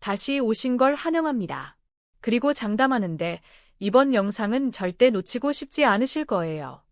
다시 오신 걸 환영합니다. 그리고 장담하는데 이번 영상은 절대 놓치고 싶지 않으실 거예요.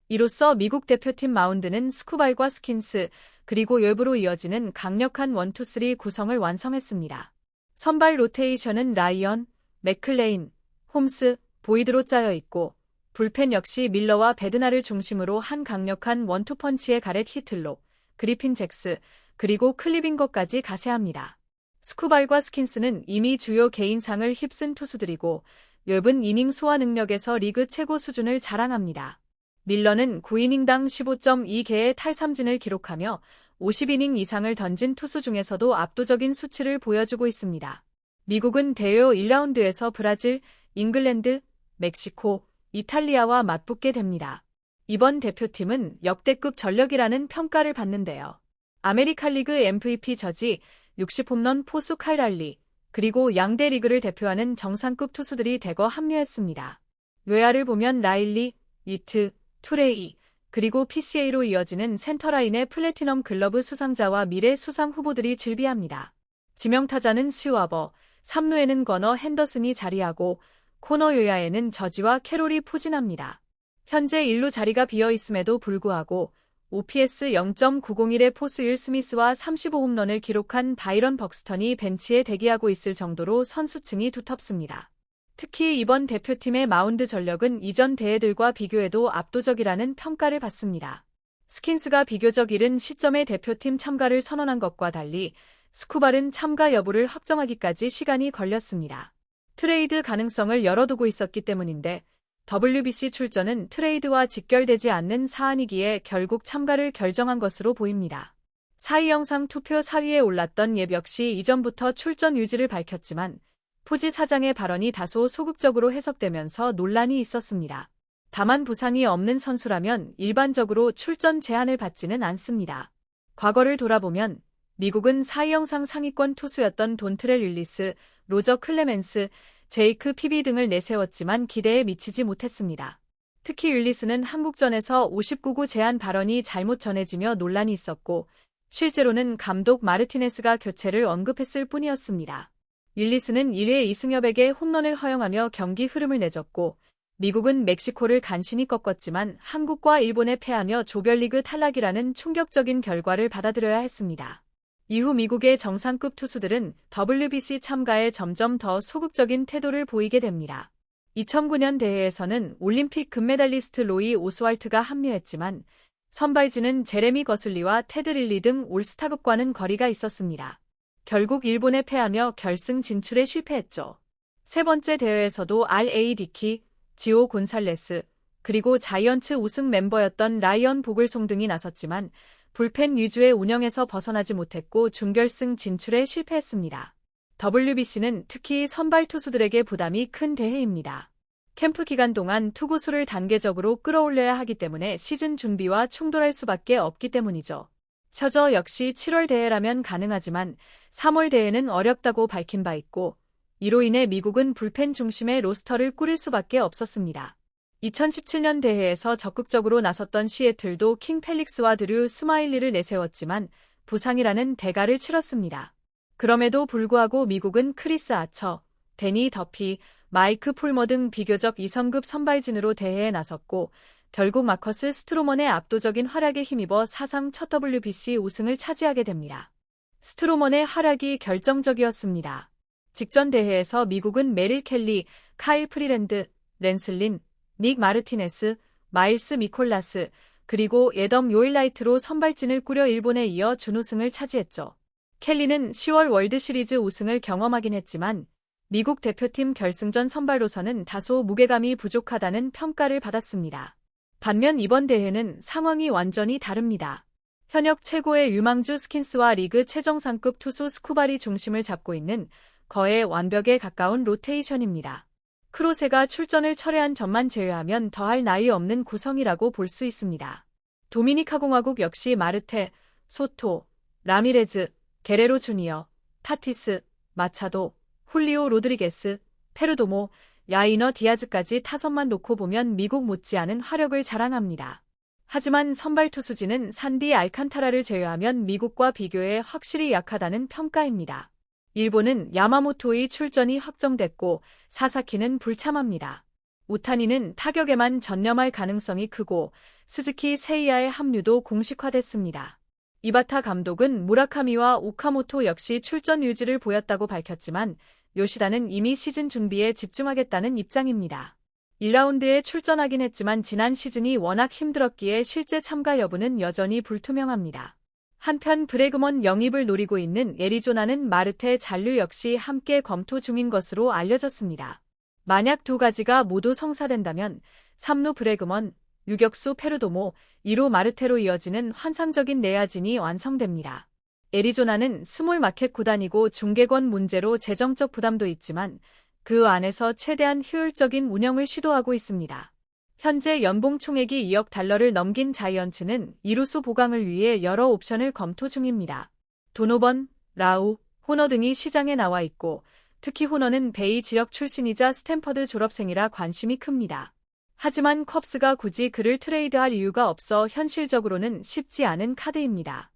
이로써 미국 대표팀 마운드는 스쿠발과 스킨스, 그리고 엽으로 이어지는 강력한 1-2-3 구성을 완성했습니다. 선발 로테이션은 라이언, 맥클레인, 홈스, 보이드로 짜여 있고 불펜 역시 밀러와 베드나를 중심으로 한 강력한 원투펀치의 가렛 히틀로, 그리핀 잭스, 그리고 클리빙거까지 가세합니다. 스쿠발과 스킨스는 이미 주요 개인상을 휩쓴 투수들이고 엽은 이닝 소화 능력에서 리그 최고 수준을 자랑합니다. 밀러는 9이닝당 15.2개의 탈삼진을 기록하며 50이닝 이상을 던진 투수 중에서도 압도적인 수치를 보여주고 있습니다. 미국은 대회 1라운드에서 브라질, 잉글랜드, 멕시코, 이탈리아와 맞붙게 됩니다. 이번 대표팀은 역대급 전력이라는 평가를 받는데요. 아메리칸 리그 MVP 저지, 60홈런 포수 카일 할리, 그리고 양대 리그를 대표하는 정상급 투수들이 대거 합류했습니다. 외야를 보면 라일리, 이트, 투레이, 그리고 PCA로 이어지는 센터라인의 플래티넘 글러브 수상자와 미래 수상 후보들이 즐비합니다. 지명타자는 스와버, 3루에는 거너 핸더슨이 자리하고 코너 외야에는 저지와 캐롤이 포진합니다. 현재 1루 자리가 비어 있음에도 불구하고 OPS 0.901의 포수 윌 스미스와 35홈런을 기록한 바이런 벅스턴이 벤치에 대기하고 있을 정도로 선수층이 두텁습니다. 특히 이번 대표팀의 마운드 전력은 이전 대회들과 비교해도 압도적이라는 평가를 받습니다. 스킨스가 비교적 이른 시점에 대표팀 참가를 선언한 것과 달리 스쿠발은 참가 여부를 확정하기까지 시간이 걸렸습니다. 트레이드 가능성을 열어두고 있었기 때문인데 WBC 출전은 트레이드와 직결되지 않는 사안이기에 결국 참가를 결정한 것으로 보입니다. 사위 영상 투표 4위에 올랐던 엽 역시 이전부터 출전 유지를 밝혔지만 푸지 사장의 발언이 다소 소극적으로 해석되면서 논란이 있었습니다. 다만 부상이 없는 선수라면 일반적으로 출전 제한을 받지는 않습니다. 과거를 돌아보면 미국은 사위 영상 상위권 투수였던 돈트렐 윌리스, 로저 클레멘스, 제이크 피비 등을 내세웠지만 기대에 미치지 못했습니다. 특히 윌리스는 한국전에서 59구 제한 발언이 잘못 전해지며 논란이 있었고 실제로는 감독 마르티네스가 교체를 언급했을 뿐이었습니다. 윌리스는 1회 이승엽에게 홈런을 허용하며 경기 흐름을 내줬고 미국은 멕시코를 간신히 꺾었지만 한국과 일본에 패하며 조별리그 탈락이라는 충격적인 결과를 받아들여야 했습니다. 이후 미국의 정상급 투수들은 WBC 참가에 점점 더 소극적인 태도를 보이게 됩니다. 2009년 대회에서는 올림픽 금메달리스트 로이 오스왈트가 합류했지만 선발진은 제레미 거슬리와 테드 릴리 등 올스타급과는 거리가 있었습니다. 결국 일본에 패하며 결승 진출에 실패했죠. 세 번째 대회에서도 R.A. 디키, 지오 곤살레스, 그리고 자이언츠 우승 멤버였던 라이언 보글송 등이 나섰지만 불펜 위주의 운영에서 벗어나지 못했고 준결승 진출에 실패했습니다. WBC는 특히 선발 투수들에게 부담이 큰 대회입니다. 캠프 기간 동안 투구수를 단계적으로 끌어올려야 하기 때문에 시즌 준비와 충돌할 수밖에 없기 때문이죠. 처저 역시 7월 대회라면 가능하지만 3월 대회는 어렵다고 밝힌 바 있고 이로 인해 미국은 불펜 중심의 로스터를 꾸릴 수밖에 없었습니다. 2017년 대회에서 적극적으로 나섰던 시애틀도 킹 펠릭스와 드류 스마일리를 내세웠지만 부상이라는 대가를 치렀습니다. 그럼에도 불구하고 미국은 크리스 아처, 데니 더피, 마이크 풀머 등 비교적 2성급 선발진으로 대회에 나섰고 결국 마커스 스트로먼의 압도적인 활약에 힘입어 사상 첫 WBC 우승을 차지하게 됩니다. 스트로먼의 활약이 결정적이었습니다. 직전 대회에서 미국은 메릴 켈리, 카일 프리랜드, 랜슬린, 닉 마르티네스, 마일스 미콜라스, 그리고 예덤 요일라이트로 선발진을 꾸려 일본에 이어 준우승을 차지했죠. 켈리는 10월 월드시리즈 우승을 경험하긴 했지만 미국 대표팀 결승전 선발로서는 다소 무게감이 부족하다는 평가를 받았습니다. 반면 이번 대회는 상황이 완전히 다릅니다. 현역 최고의 유망주 스킨스와 리그 최정상급 투수 스쿠발이 중심을 잡고 있는 거의 완벽에 가까운 로테이션입니다. 크로세가 출전을 철회한 점만 제외하면 더할 나위 없는 구성이라고 볼 수 있습니다. 도미니카 공화국 역시 마르테, 소토, 라미레즈, 게레로 주니어, 타티스, 마차도, 훌리오 로드리게스, 페르도모, 야이너 디아즈까지 타선만 놓고 보면 미국 못지않은 화력을 자랑합니다. 하지만 선발 투수진은 산디 알칸타라를 제외하면 미국과 비교해 확실히 약하다는 평가입니다. 일본은 야마모토의 출전이 확정됐고 사사키는 불참합니다. 오타니는 타격에만 전념할 가능성이 크고 스즈키 세이야의 합류도 공식화됐습니다. 이바타 감독은 무라카미와 오카모토 역시 출전 의지를 보였다고 밝혔지만 요시다는 이미 시즌 준비에 집중하겠다는 입장입니다. 1라운드에 출전하긴 했지만 지난 시즌이 워낙 힘들었기에 실제 참가 여부는 여전히 불투명합니다. 한편 브래그먼 영입을 노리고 있는 애리조나는 마르테 잔류 역시 함께 검토 중인 것으로 알려졌습니다. 만약 두 가지가 모두 성사된다면 3루 브래그먼, 유격수 페르도모, 2루 마르테로 이어지는 환상적인 내야진이 완성됩니다. 애리조나는 스몰 마켓 구단이고 중계권 문제로 재정적 부담도 있지만 그 안에서 최대한 효율적인 운영을 시도하고 있습니다. 현재 연봉 총액이 2억 달러를 넘긴 자이언츠는 이루수 보강을 위해 여러 옵션을 검토 중입니다. 도노번, 라우, 호너 등이 시장에 나와 있고 특히 호너는 베이 지역 출신이자 스탠퍼드 졸업생이라 관심이 큽니다. 하지만 컵스가 굳이 그를 트레이드할 이유가 없어 현실적으로는 쉽지 않은 카드입니다.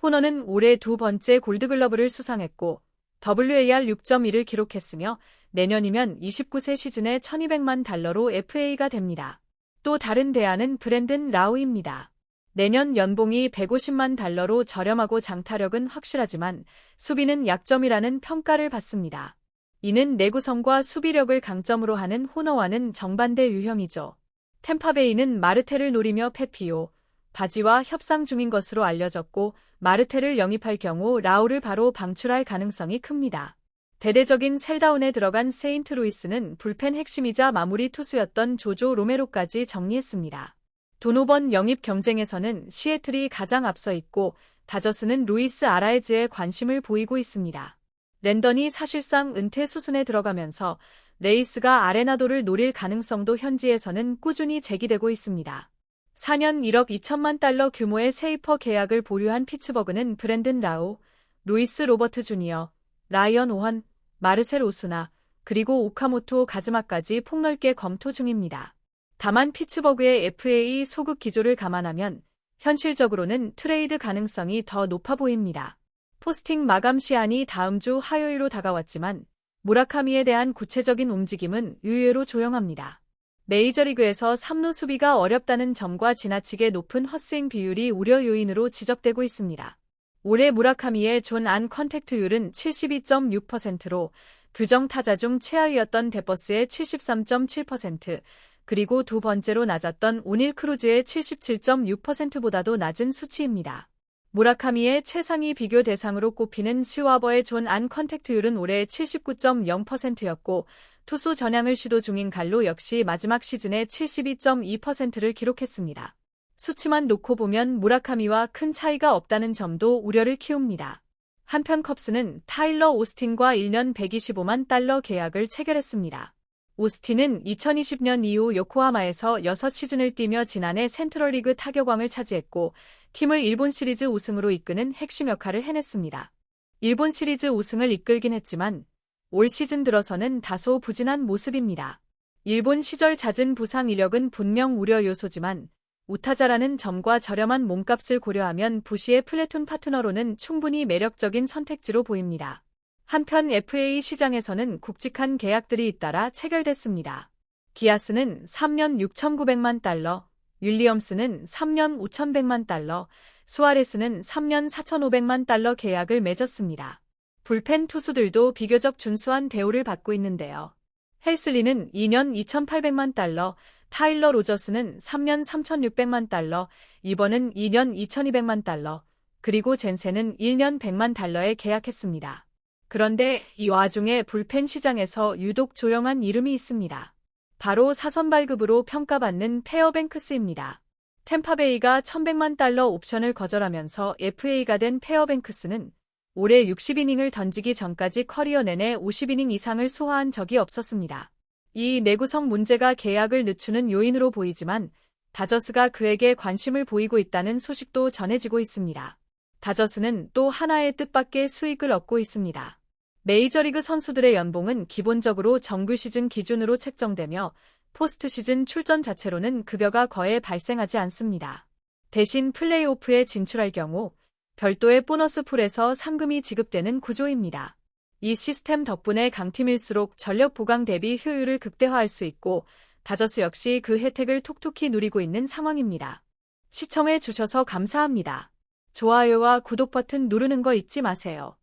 호너는 올해 두 번째 골드글러브를 수상했고 WAR 6.1을 기록했으며 내년이면 29세 시즌에 $1200만 FA가 됩니다. 또 다른 대안은 브랜든 라우입니다. 내년 연봉이 $150만 저렴하고 장타력은 확실하지만 수비는 약점이라는 평가를 받습니다. 이는 내구성과 수비력을 강점으로 하는 호너와는 정반대 유형이죠. 템파베이는 마르테를 노리며 페피오, 바지와 협상 중인 것으로 알려졌고 마르테를 영입할 경우 라우를 바로 방출할 가능성이 큽니다. 대대적인 셀다운에 들어간 세인트루이스는 불펜 핵심이자 마무리 투수였던 조조 로메로까지 정리했습니다. 도노번 영입 경쟁에서는 시애틀이 가장 앞서 있고 다저스는 루이스 아라에즈에 관심을 보이고 있습니다. 랜던이 사실상 은퇴 수순에 들어가면서 레이스가 아레나도를 노릴 가능성도 현지에서는 꾸준히 제기되고 있습니다. 4년 1억 2천만 달러 규모의 세이퍼 계약을 보류한 피츠버그는 브랜든 라우, 루이스 로버트 주니어, 라이언 오헌, 마르셀 오스나, 그리고 오카모토 가즈마까지 폭넓게 검토 중입니다. 다만 피츠버그의 FA 소급 기조를 감안하면 현실적으로는 트레이드 가능성이 더 높아 보입니다. 포스팅 마감 시한이 다음 주 화요일로 다가왔지만 무라카미에 대한 구체적인 움직임은 의외로 조용합니다. 메이저리그에서 3루 수비가 어렵다는 점과 지나치게 높은 헛스윙 비율이 우려 요인으로 지적되고 있습니다. 올해 무라카미의 존 안 컨택트율은 72.6%로 규정 타자 중 최하위였던 데버스의 73.7%, 그리고 두 번째로 낮았던 오닐 크루즈의 77.6%보다도 낮은 수치입니다. 무라카미의 최상위 비교 대상으로 꼽히는 슈와버의 존 안 컨택트율은 올해 79.0%였고 투수 전향을 시도 중인 갈로 역시 마지막 시즌에 72.2%를 기록했습니다. 수치만 놓고 보면 무라카미와 큰 차이가 없다는 점도 우려를 키웁니다. 한편 컵스는 타일러 오스틴과 1년 $125만 계약을 체결했습니다. 오스틴은 2020년 이후 요코하마에서 6시즌을 뛰며 지난해 센트럴리그 타격왕을 차지했고 팀을 일본 시리즈 우승으로 이끄는 핵심 역할을 해냈습니다. 일본 시리즈 우승을 이끌긴 했지만 올 시즌 들어서는 다소 부진한 모습입니다. 일본 시절 잦은 부상 이력은 분명 우려 요소지만 우타자라는 점과 저렴한 몸값을 고려하면 부시의 플래툰 파트너로는 충분히 매력적인 선택지로 보입니다. 한편 FA 시장에서는 굵직한 계약들이 잇따라 체결됐습니다. 기아스는 3년 $6,900만, 윌리엄스는 3년 $5,100만, 수아레스는 3년 $4,500만 계약을 맺었습니다. 불펜 투수들도 비교적 준수한 대우를 받고 있는데요. 헬슬리는 2년 $2,800만, 타일러 로저스는 3년 $3,600만, 이번은 2년 $2,200만, 그리고 젠센은 1년 $100만 계약했습니다. 그런데 이 와중에 불펜 시장에서 유독 조용한 이름이 있습니다. 바로 사선 발급으로 평가받는 페어뱅크스입니다. 템파베이가 $1,100만 옵션을 거절하면서 FA가 된 페어뱅크스는 올해 60이닝을 던지기 전까지 커리어 내내 50이닝 이상을 소화한 적이 없었습니다. 이 내구성 문제가 계약을 늦추는 요인으로 보이지만 다저스가 그에게 관심을 보이고 있다는 소식도 전해지고 있습니다. 다저스는 또 하나의 뜻밖의 수익을 얻고 있습니다. 메이저리그 선수들의 연봉은 기본적으로 정규 시즌 기준으로 책정되며 포스트 시즌 출전 자체로는 급여가 거의 발생하지 않습니다. 대신 플레이오프에 진출할 경우 별도의 보너스 풀에서 상금이 지급되는 구조입니다. 이 시스템 덕분에 강팀일수록 전력 보강 대비 효율을 극대화할 수 있고 다저스 역시 그 혜택을 톡톡히 누리고 있는 상황입니다. 시청해 주셔서 감사합니다. 좋아요와 구독 버튼 누르는 거 잊지 마세요.